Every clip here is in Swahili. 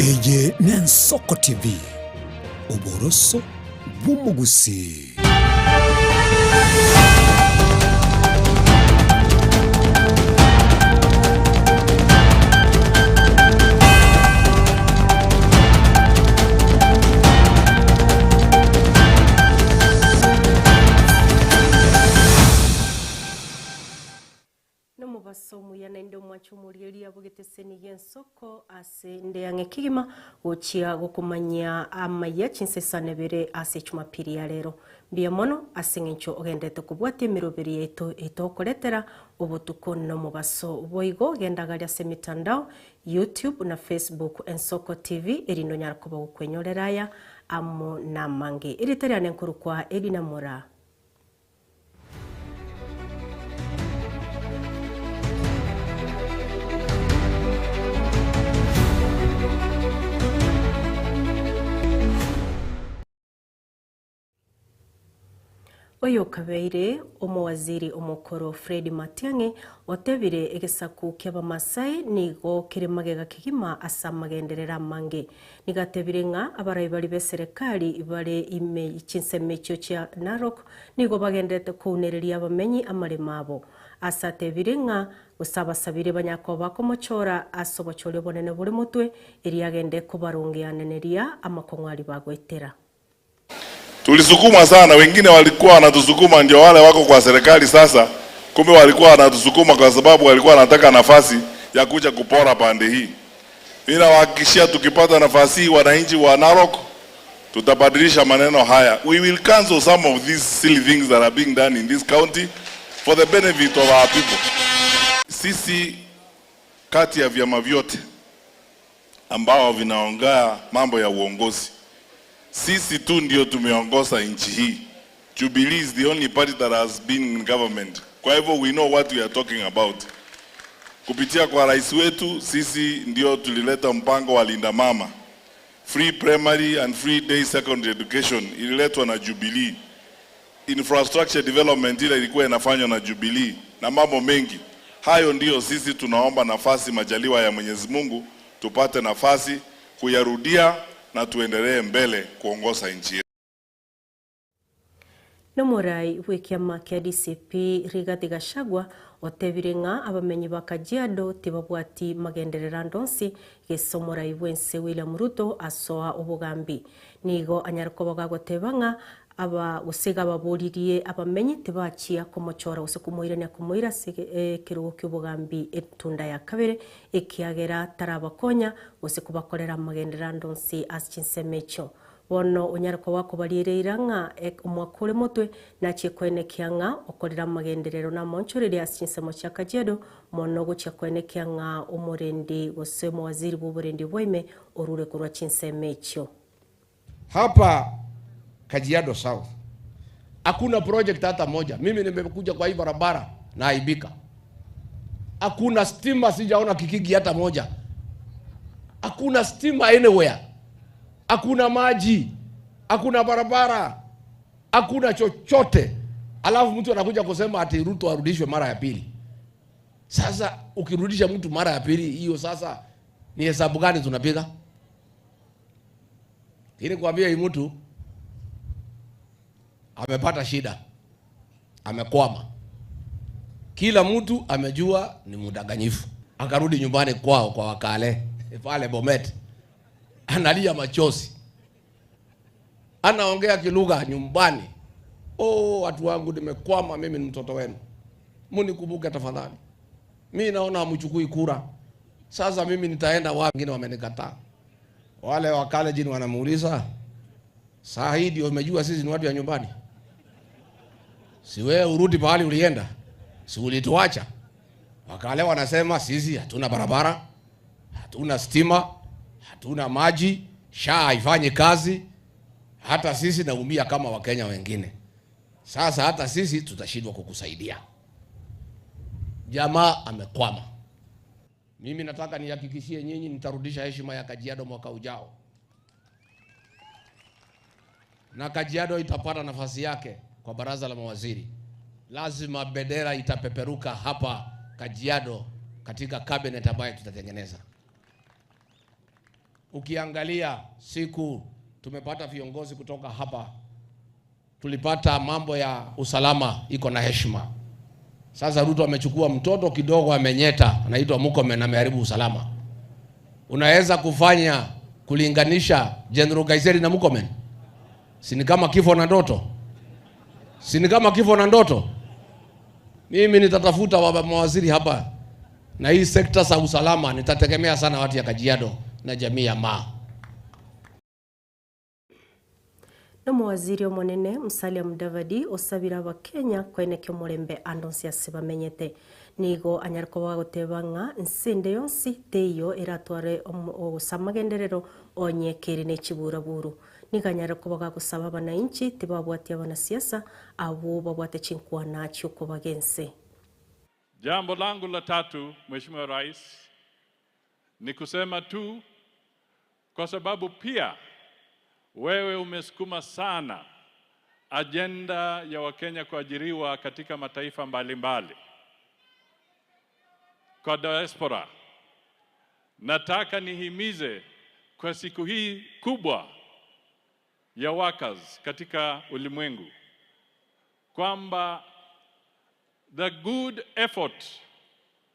Eye n'Ensoko TV oboroso bw'umugusi. Basomu ya nendo mwachumuliria bugeteseni y'Ensoko ase ndeyange kigima ochia gokumanya amaya chinsesane bere ase chumapiri ya lero mbia mono asengencho ogendete kubwate miroberi yeto etokoletera obutuko no mubaso boigo gendagalya se mitandao YouTube na Facebook Ensoko TV erino nyarakuba gukwenyoreraya amo na mange iriteriane nkuru kwa Elina Mora. Oyo kabeire omowaziri omukoro Fred Matiang'i otebire egesaku ky'Abamasai nigo kiremagega kigima asa magenderera mange nigatebire nga abarai bali beserikali bale ime chinsemekyo kya Narok nigo bagendete kunereria abamenyi amarema abo asa tebire nga usabasabire banyako bakomochora asobochole bonene buri mutwe eri agende kubarungianeneria amakongwali bagwetera. Tulisukuma sana, wengine walikuwa wanatusukuma ndio wale wako kwa serikali sasa, kumbe walikuwa wanatusukuma kwa sababu walikuwa wanataka nafasi ya kuja kupora pande hii. Mimi nawahakikishia tukipata nafasi hii wananchi wa Narok tutabadilisha maneno haya. We will cancel some of these silly things that are being done in this county for the benefit of our people. Sisi kati ya vyama vyote ambao vinaongea mambo ya uongozi, sisi tu ndio tumeongoza nchi hii. Jubilee is the only party that has been in government. Kwa hivyo we know what we are talking about. Kupitia kwa rais wetu, sisi ndio tulileta mpango wa Linda Mama. Free primary and free day secondary education ililetwa na Jubilee. Infrastructure development ile ilikuwa inafanywa na Jubilee na mambo mengi. Hayo ndio sisi tunaomba nafasi majaliwa ya Mwenyezi Mungu tupate nafasi kuyarudia na tuendelee mbele kuongoza nchi. Nomorai wekiama kia DCP Rigathi Gachagua otebire nga abamenyi ba Kajiado tibabwati magenderera ndonsi gesomorai wense William Ruto asoa obugambi nigo anyarko bagagoteba nga aba usega baburirie abamenyi tibachia komochora usukumuirania kumuira kirugo ky'obugambi etunda ya kabere ekiagera tarabakonya usikubakorera magendera ndonsi aschinsemecho wono unyarko wako balireira nga omwakule mutwe nachie kwenekia nga okorera magenderero na monchorere aschinsemo cha Kajiado mono guchia kwenekia nga umurendi gosemo waziri bw'uburendi bweme orure kurwa chinsemecho hapa Kajiado South hakuna project hata moja. Mimi nimekuja kwa hii barabara na aibika. Hakuna stima, sijaona kikigi hata moja. Hakuna stima anywhere. Hakuna maji, hakuna barabara, hakuna chochote. Alafu mtu anakuja kusema ati Ruto arudishwe mara ya pili. Sasa ukirudisha mtu mara ya pili, hiyo sasa ni hesabu gani tunapiga? Ili kuambia hii mtu amepata shida, amekwama. Kila mtu amejua ni mdanganyifu. Akarudi nyumbani kwao kwa wakale pale Bomet, analia machozi, anaongea kilugha nyumbani. Oh, watu wangu nimekwama, mimi ni mtoto wenu, munikumbuke tafadhali. Mimi naona hamchukui kura, sasa mimi nitaenda wapi? Wengine wamenikataa. Wale wakale jini wanamuuliza, saa hii ndio umejua sisi ni watu ya nyumbani? Si wewe urudi pahali ulienda? Si ulituacha? Wakale wanasema sisi hatuna barabara, hatuna stima, hatuna maji, SHA haifanyi kazi, hata sisi naumia kama Wakenya wengine. Sasa hata sisi tutashindwa kukusaidia. Jamaa amekwama. Mimi nataka nihakikishie nyinyi nitarudisha heshima ya Kajiado mwaka ujao. Na Kajiado itapata nafasi yake kwa baraza la mawaziri. Lazima bendera itapeperuka hapa Kajiado katika cabinet ambayo tutatengeneza. Ukiangalia siku tumepata viongozi kutoka hapa, tulipata mambo ya usalama iko na heshima. Sasa Ruto amechukua mtoto kidogo amenyeta, anaitwa Murkomen, ameharibu usalama. Unaweza kufanya kulinganisha General Kaiseri na Murkomen? Si ni kama kifo na ndoto? Si ni kama kifo na ndoto? Mimi nitatafuta mawaziri hapa, na hii sekta za usalama nitategemea sana watu ya Kajiado na jamii ya Maa. Na mawaziri omonene Musalia Mudavadi osabira abakenya kwenekya omurembe andonsi ase bamenyete nigo anyarikoba gotebanga nsinde yonsi teiyo eratware osamagenderero onyekere n'ekiburaburu niganyarikoba gagosaba abananchi tibabwatia abanasiasa abo babwate chinkwana cy'okubagense. Jambo langu la tatu, Mheshimiwa Rais, ni kusema tu kwa sababu pia wewe umesukuma sana ajenda ya Wakenya kuajiriwa katika mataifa mbalimbali. Kwa diaspora, nataka nihimize kwa siku hii kubwa ya workers katika ulimwengu kwamba the good effort,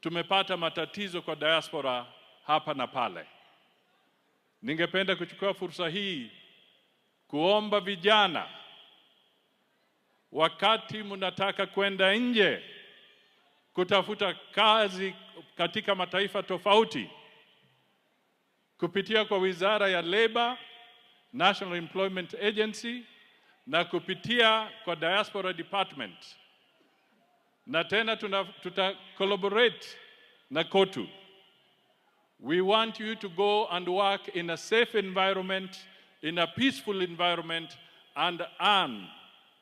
tumepata matatizo kwa diaspora hapa na pale. Ningependa kuchukua fursa hii kuomba vijana, wakati mnataka kwenda nje kutafuta kazi katika mataifa tofauti, kupitia kwa Wizara ya Labor, National Employment Agency, na kupitia kwa Diaspora Department, na tena tuta collaborate na KOTU. We want you to go and work in a safe environment, in a peaceful environment, and earn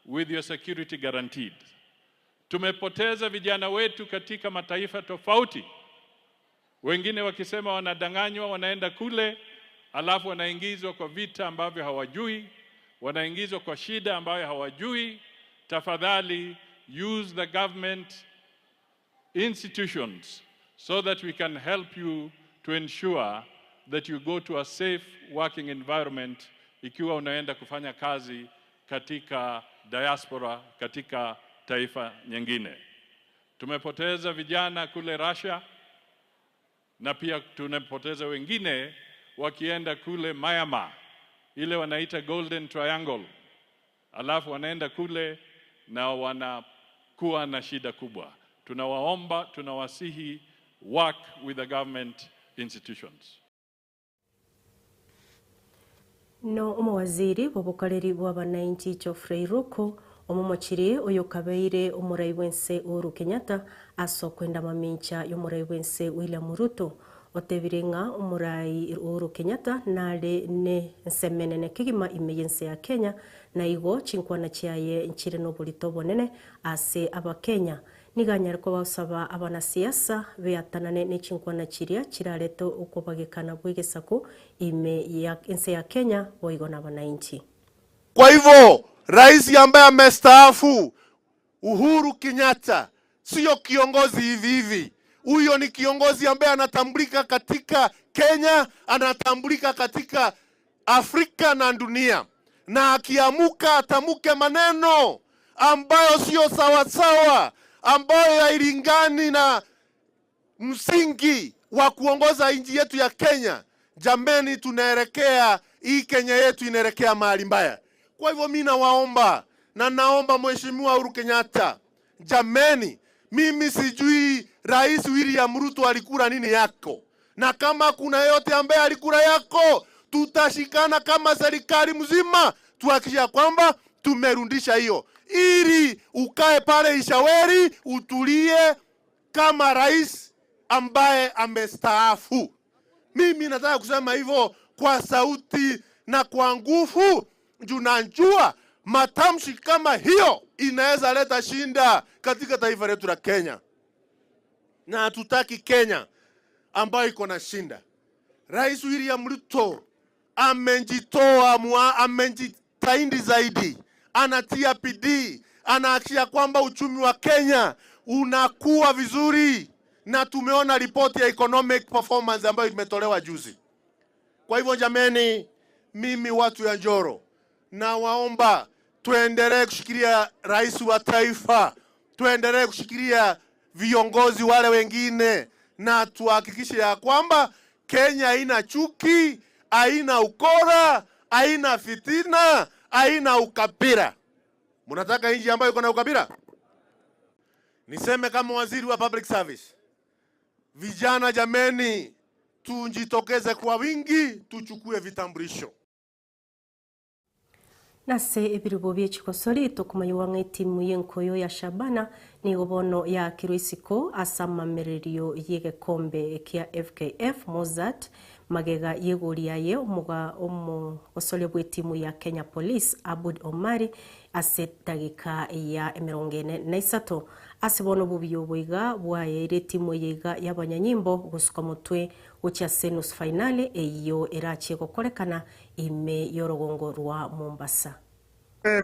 with your security guaranteed. Tumepoteza vijana wetu katika mataifa tofauti, wengine wakisema wanadanganywa, wanaenda kule, alafu wanaingizwa kwa vita ambavyo hawajui, wanaingizwa kwa shida ambayo hawajui. Tafadhali use the government institutions so that we can help you to ensure that you go to a safe working environment ikiwa unaenda kufanya kazi katika diaspora, katika taifa nyingine. Tumepoteza vijana kule Russia, na pia tunapoteza wengine wakienda kule Myanmar, ile wanaita Golden Triangle, alafu wanaenda kule na wanakuwa na shida kubwa. Tunawaomba, tunawasihi, work with the government institutions. No omwaziri bobokareri bw'abananchi Geoffrey Ruko omomochiri oyo kabeire omurai wense Uhuru Kenyatta asokwenda mamincha y'omurai wense William Ruto otebirenga omurai Uhuru Kenyatta nale ne nsemenene kigima imeyense ya Kenya na igo chinkwana chiaye nchire n'oburito bonene ase abakenya niganyariko basaba abanasiasa beatanane n'echinkwana chiria chirareto okubagekana bwegesako ime ya ense ya Kenya boigo na bananchi. Kwa hivyo rais ambaye amestaafu Uhuru Kenyatta sio kiongozi hivi hivi. Huyo ni kiongozi ambaye anatambulika katika Kenya, anatambulika katika Afrika na dunia, na akiamuka atamuke maneno ambayo sio sawa sawa, ambayo hailingani na msingi wa kuongoza nchi yetu ya Kenya. Jameni, tunaelekea hii Kenya yetu inaelekea mahali mbaya. Kwa hivyo mimi nawaomba na naomba Mheshimiwa Uhuru Kenyatta, jameni, mimi sijui Rais William Ruto alikula nini yako, na kama kuna yote ambaye alikula yako, tutashikana kama serikali mzima tuhakikisha kwamba tumerudisha hiyo, ili ukae pale Ishaweri utulie kama rais ambaye amestaafu. Mimi nataka kusema hivyo kwa sauti na kwa nguvu, junajua matamshi kama hiyo inaweza leta shinda katika taifa letu la Kenya, na hatutaki Kenya ambayo iko na shinda. Rais William Ruto amejitahidi zaidi, anatia bidii, anahakikisha kwamba uchumi wa Kenya unakuwa vizuri, na tumeona ripoti ya economic performance ambayo imetolewa juzi. Kwa hivyo jameni, mimi watu ya Njoro na waomba tuendelee kushikilia rais wa taifa, tuendelee kushikilia viongozi wale wengine, na tuhakikishe ya kwamba Kenya haina chuki, haina ukora, haina fitina, haina ukabila. Mnataka nchi ambayo iko na ukabila? Niseme kama waziri wa public service, vijana jameni, tujitokeze kwa wingi, tuchukue vitambulisho. Nase ebiribo by'ekikosori tukumanya timu y'enkoyo ya Shabana ni gobono ya kiruisiko asamamererio y'egekombe kia FKF Mozart magega yegoriaye omuga omusole bw'etimu ya Kenya Police Abud Omari asetagika ya 43 asibono bubiyo bwiga bwaye timu yiga y'abanyanyimbo gusuka mutwe ucha senus finale eyo erache gokorekana ime yorogongo rwa Mombasa.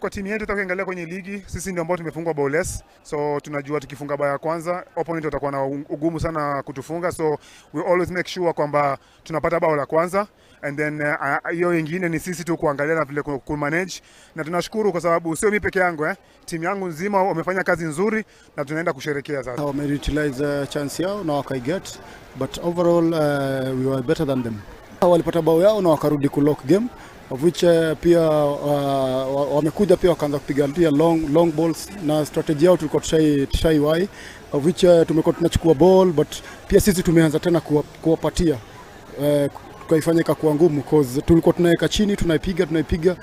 Kwa timu yetu tutakiangalia kwenye ligi, sisi ndio ambao tumefungwa bao less. So tunajua tukifunga bao ya kwanza, opponent watakuwa na ugumu sana kutufunga. So we always make sure kwamba tunapata bao la kwanza, and then hiyo nyingine ni sisi tu kuangalia na vile ku manage. Na tunashukuru kwa sababu sio mimi peke yangu, timu yangu nzima wamefanya kazi nzuri na tunaenda kusherehekea sasa. Wame utilize chance yao na wakaiget, but overall we were better than them. Walipata bao yao na wakarudi ku lock game, of which pia wamekuja pia wakaanza kupiga pia long balls, na strategy yao tulikuwa tushaiwai, of which tumekuwa tunachukua ball, but pia sisi tumeanza tena kuwapatia tukaifanyika kuwa ngumu, because tulikuwa tunaweka chini tunaipiga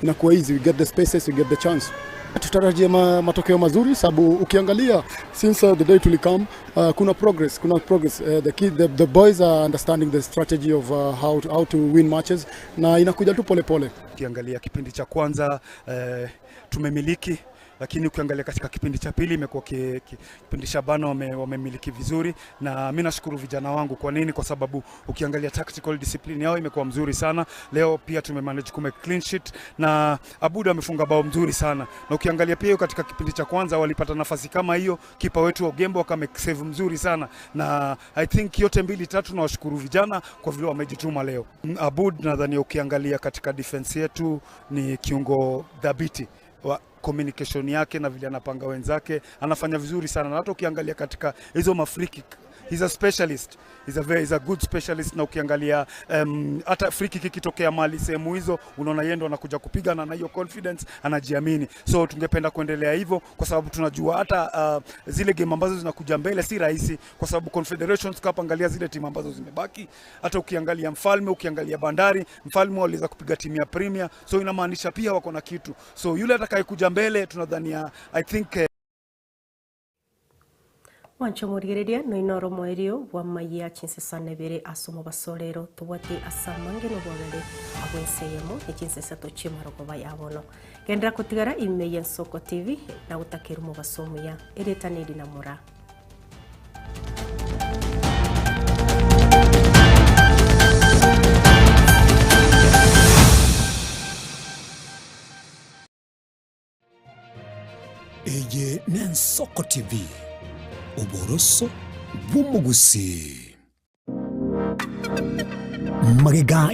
inakuwa easy, we get the spaces, we get the chance. Tutarajia matokeo mazuri sababu ukiangalia since the day tulikam kuna progress. The boys are understanding the strategy of how to win matches, na inakuja tu pole pole. Ukiangalia kipindi cha kwanza tumemiliki, lakini ukiangalia katika kipindi cha pili imekuwa kipindi Shabana wamemiliki vizuri, na mimi nashukuru vijana wangu. Kwa nini? Kwa sababu ukiangalia tactical discipline yao imekuwa mzuri sana. Leo pia tumemanage clean sheet na Abuda amefunga bao mzuri sana, na ukiangalia pia katika kipindi cha kwanza walipata nafasi kama hiyo, kipa wetu Ogembo akamake save mzuri sana, na I think yote 2-3 na washukuru vijana kwa vile wamejituma leo. Abud nadhani ukiangalia katika defense yetu ni kiungo dhabiti, communication yake na vile anapanga wenzake anafanya vizuri sana, na hata ukiangalia katika hizo free kick he's a specialist, he's a good specialist. Na ukiangalia hata free kick ikitokea mali sehemu hizo unaona yeye ndo anakuja kupiga na hiyo confidence, anajiamini. So tungependa kuendelea hivyo kwa sababu tunajua hata zile game ambazo zinakuja mbele si rahisi, kwa sababu Confederations Cup, angalia zile timu ambazo zimebaki. Hata ukiangalia Mfalme, ukiangalia Bandari, Mfalme waliweza kupiga timu ya Premier, so inamaanisha pia wako na kitu. So yule atakayekuja mbele tunadhania I think wanchomurigereria no inoro mwerio wa maiya chinsesane bere asomo basolero tubati asamange no bwagere abwenseyemo echinsesa to chimarogo bayabono gendera kutigara imeya Soko TV na gutakiru mu basomo ya eretaniri na mura Eye ne Soko TV oboroso bw'umugusi magega